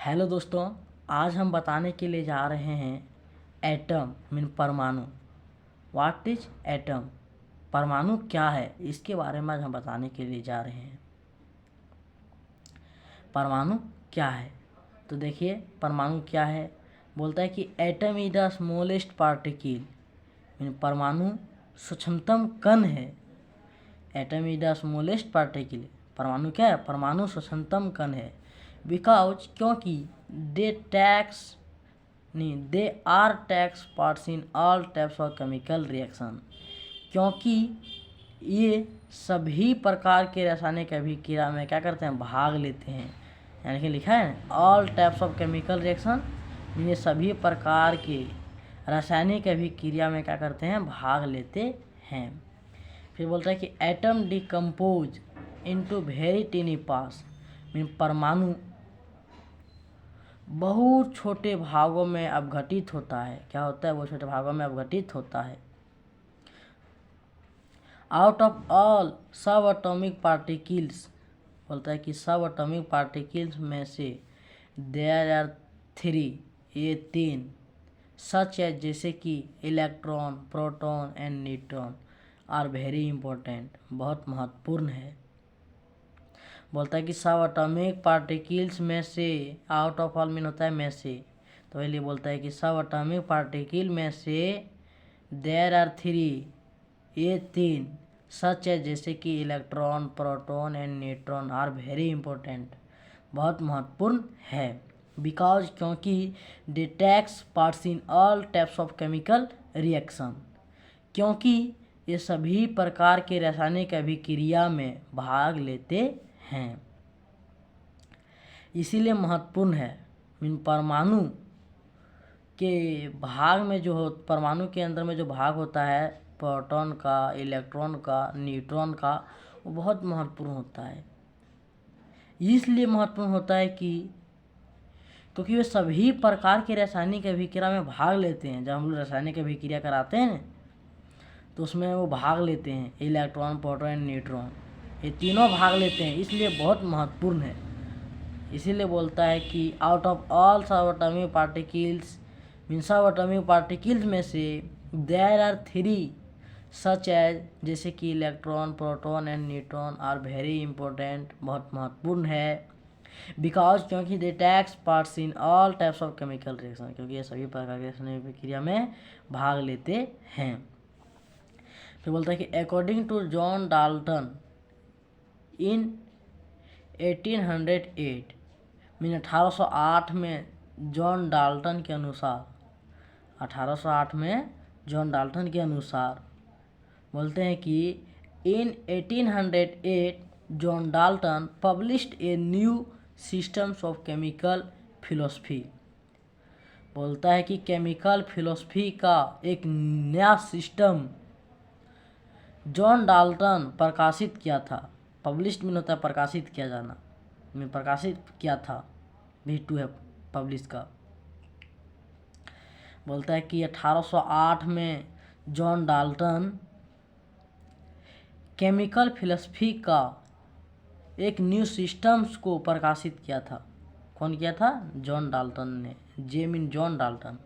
Hello दोस्तों, आज हम बताने के लिए जा रहे हैं एटम मीन परमाणु। What is atom? परमाणु क्या है, इसके बारे में आज हम बताने के लिए जा रहे हैं। परमाणु क्या है? तो देखिए परमाणु क्या है। बोलता है कि atom is the smallest particle mean परमाणु सूक्ष्मतम कण है। Atom is the smallest particle, परमाणु क्या है? परमाणु सूक्ष्मतम कण है। बिकॉज क्योंकि they are takes parts in all types of chemical reaction, क्योंकि ये सभी प्रकार के रासायनिक अभिक्रिया में क्या करते हैं? भाग लेते हैं। यानी कि लिखा है all types of chemical reaction, ये सभी प्रकार के रासायनिक अभिक्रिया में क्या करते हैं? भाग लेते हैं। फिर बोलता है कि atom decompose into very टिनी parts mean परमाणु बहुत छोटे भागों में अपघटित होता है। क्या होता है? वो छोटे भागों में अपघटित होता है। Out of all subatomic particles, बोलता है कि सब एटॉमिक पार्टिकल्स में से देयर आर 3, ये 3 सच है जैसे कि electron, proton and neutron are very important, बहुत महत्वपूर्ण है। बोलता है कि सब एटॉमिक पार्टिकल्स में से, आउट ऑफ ऑल मीन होता है में से, तो इसलिए बोलता है कि सब एटॉमिक पार्टिकल में से देयर आर 3, ये 3 सच है जैसे कि electron, proton and neutron are very important, बहुत महत्वपूर्ण है। बिकॉज क्योंकि they takes parts in all types of chemical reaction, क्योंकि ये सभी प्रकार के रासायनिक अभिक्रिया में भाग लेते हैं, इसीलिए महत्वपूर्ण है। मीन परमाणु के भाग में जो हो, परमाणु के अंदर में जो भाग होता है प्रोटॉन का, इलेक्ट्रॉन का, न्यूट्रॉन का, वो बहुत महत्वपूर्ण होता है। इसलिए महत्वपूर्ण होता है कि क्योंकि वे सभी प्रकार के रासायनिक अभिक्रिया में भाग लेते हैं। जब हम लोग रासायनिक अभिक्रिया कराते हैं तो उसमें वो भाग लेते हैं, इलेक्ट्रॉन, प्रोटॉन, न्यूट्रॉन, ये तीनों भाग लेते हैं, इसलिए बहुत महत्वपूर्ण है। इसीलिए बोलता है कि out of all subatomic particles mean subatomic particles में से देयर आर 3 सच एज जैसे कि electron, proton and neutron are very important, बहुत महत्वपूर्ण है। बिकॉज क्योंकि they takes parts in all types of chemical reaction, क्योंकि ये सभी प्रकार के रासायनिक प्रक्रिया में भाग लेते हैं। फिर बोलता है कि according to John Dalton in 1808 mean 1808 में जॉन डाल्टन के अनुसार, 1808 में जॉन डाल्टन के अनुसार बोलते हैं कि इन 1808 John Dalton published a new systems of chemical philosophy. बोलता है कि केमिकल फिलोसफी का एक नया सिस्टम जॉन डाल्टन प्रकाशित किया था। पब्लिश्ड मीन होता है प्रकाशित किया जाना, में प्रकाशित किया था, V2 है पब्लिश का। बोलता है कि 1808 में जॉन डाल्टन केमिकल फिलोसफी का एक न्यू सिस्टम्स को प्रकाशित किया था। कौन किया था? जॉन डाल्टन ने, जे मीन जॉन डाल्टन,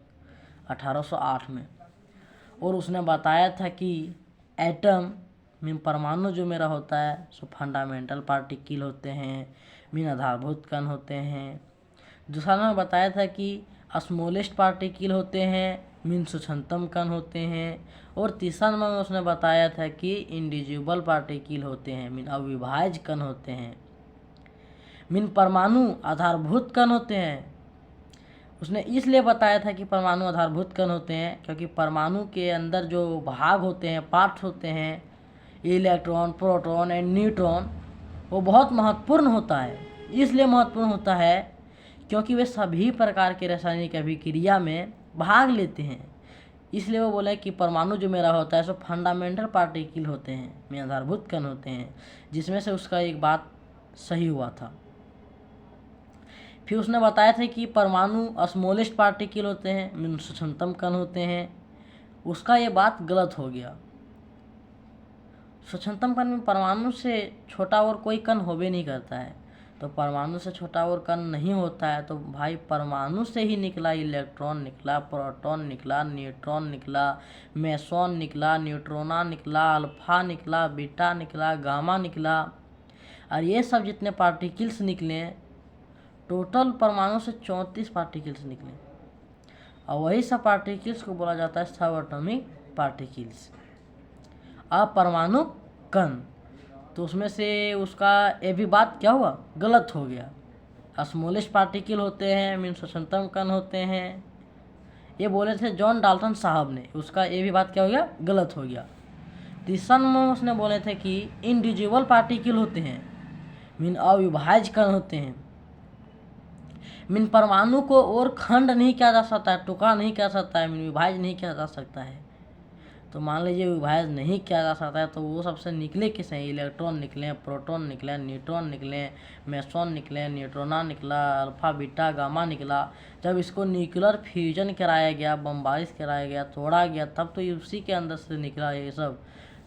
1808 में। और उसने बताया था कि एटम मीन परमाणु जो मेरा होता है सो फंडामेंटल पार्टिकल होते हैं, मीन आधारभूत कण होते हैं। दूसरा ने बताया था कि स्मॉलेस्ट पार्टिकल होते हैं, मीन सूक्ष्मतम कण होते हैं। और तीसरा नंबर में उसने बताया था कि इंडिविजुअल पार्टिकल होते हैं, मीन अविभाज्य कण होते हैं। मीन परमाणु आधारभूत कण होते हैं। उसने इसलिए बताया था कि परमाणु आधारभूत कण होते हैं क्योंकि परमाणु के अंदर जो भाग होते हैं, पार्ट्स होते हैं, इलेक्ट्रॉन, प्रोटॉन एंड न्यूट्रॉन, वो बहुत महत्वपूर्ण होता है। इसलिए महत्वपूर्ण होता है क्योंकि वे सभी प्रकार के रासायनिक अभिक्रिया में भाग लेते हैं। इसलिए वो बोला कि परमाणु जो मेरा होता है सो फंडामेंटल पार्टिकल होते हैं, में आधारभूत कण होते हैं, जिसमें से उसका एक बात सही हुआ था। फिर उसने बताया था कि परमाणु स्मॉलेस्ट पार्टिकल होते हैं, मीन सूक्ष्मतम कण होते हैं, उसका ये बात गलत हो गया। सूक्ष्मतम कण में परमाणु से छोटा और कोई कण होबे नहीं करता है। तो परमाणु से छोटा और कण नहीं होता है। तो भाई परमाणु से ही निकला इलेक्ट्रॉन निकला, प्रोटॉन निकला, न्यूट्रॉन निकला, मेसॉन निकला, न्यूट्रोना निकला, अल्फा निकला, बीटा निकला, गामा निकला। और ये सब जितने पार्टिकल्स निकले, टोटल परमाणु से 34 पार्टिकल्स निकले, और वही सब पार्टिकल्स को बोला जाता है सब एटॉमिक पार्टिकल्स, अपरमाणु कण। तो उसमें से उसका ये भी बात क्या हुआ, गलत हो गया। स्मॉलेस्ट पार्टिकल होते हैं, मीन्स स्वतंत्रतम कण होते हैं, ये बोले थे जॉन डाल्टन साहब ने, उसका ये भी बात क्या हो गया, गलत हो गया। तीसरा नंबर उसने बोले थे कि इंडिविजुअल पार्टिकल होते हैं, मीन अविभाज्य कण होते हैं, मीन परमाणु को और खंड नहीं किया जा सकता है, टुकड़ा नहीं किया जा सकता है, मीन विभाज्य नहीं किया जा सकता है। तो मान लीजिए विभाज्य नहीं किया जा सकता है, तो वो सबसे निकले किस हैं, इलेक्ट्रॉन निकले, प्रोटॉन निकले, न्यूट्रॉन निकले, मेसॉन निकले, न्यूट्रोना निकला, अल्फा बीटा गामा निकला। जब इसको न्यूक्लियर फ्यूजन कराया गया, बमबारिश कराया गया, तोड़ा गया, तब तो उसी के अंदर से निकला ये सब।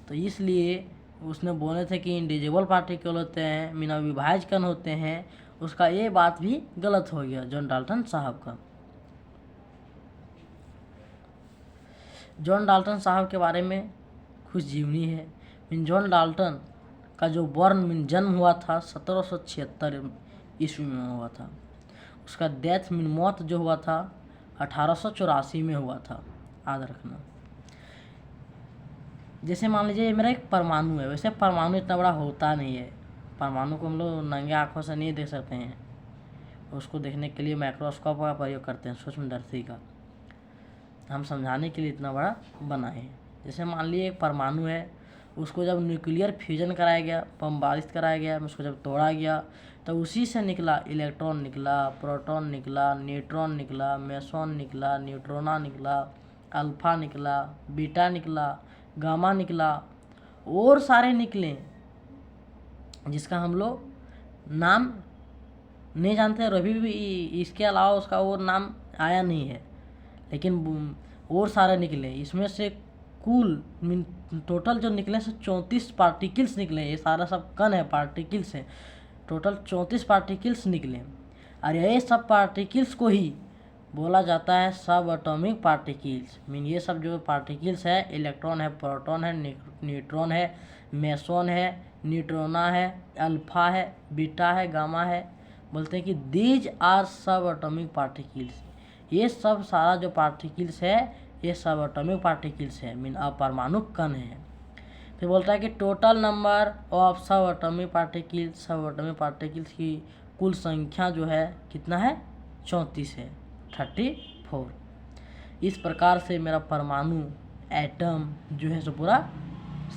तो इसलिए उसने बोले थे कि इंडिविजुअल पार्टिकल होते हैं, मीन अविभाज्य कण होते हैं, उसका ये बात भी गलत हो गया जॉन डाल्टन साहब का। जॉन डाल्टन साहब के बारे में कुछ जीवनी है। मीन जॉन डाल्टन का जो मीन जन्म हुआ था 1776 ईस्वी में हुआ था। उसका डेथ मीन मौत जो हुआ था 1884 में हुआ था, याद रखना। जैसे मान लीजिए मेरा एक परमाणु है, वैसे परमाणु इतना बड़ा होता नहीं है। परमाणु को हम लोग नंगे आँखों से नहीं देख सकते हैं, उसको देखने के लिए माइक्रोस्कोप का प्रयोग करते हैं, सूक्ष्मदर्शी का। हम समझाने के लिए इतना बड़ा बनाए हैं। जैसे मान लीजिए एक परमाणु है, उसको जब न्यूक्लियर फ्यूजन कराया गया, बमबारिश कराया गया, उसको जब तोड़ा गया, तो उसी से निकला इलेक्ट्रॉन निकला, प्रोटॉन निकला, न्यूट्रॉन निकला, मेसॉन निकला, न्यूट्रोना निकला, अल्फा निकला, बीटा निकला, गामा निकला, और सारे निकले जिसका हम लोग नाम नहीं जानते, अभी भी इसके अलावा उसका और नाम आया नहीं है, लेकिन और सारे निकले। इसमें से कुल मीन टोटल जो निकले से 34 पार्टिकल्स निकले। ये सारा सब कण है, पार्टिकल्स हैं, टोटल 34 पार्टिकल्स निकले। और ये सब पार्टिकल्स को ही बोला जाता है सब एटॉमिक पार्टिकल्स। मीन ये सब जो पार्टिकल्स है, इलेक्ट्रॉन है, प्रोटॉन है, न्यूट्रॉन है, मेसॉन है, न्यूट्रोना है, अल्फा है, बीटा है, गामा है, बोलते हैं कि दीज आर सब एटॉमिक पार्टिकल्स। ये सब सारा जो पार्टिकल्स है, ये सब एटॉमिक पार्टिकल्स है, मीन अपरमाणु कण है। फिर बोलता है कि टोटल नंबर ऑफ सब एटॉमिक पार्टिकल्स की कुल संख्या जो है कितना है, 34 है, 34। इस प्रकार से मेरा परमाणु एटम जो है सो पूरा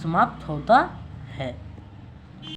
समाप्त होता है।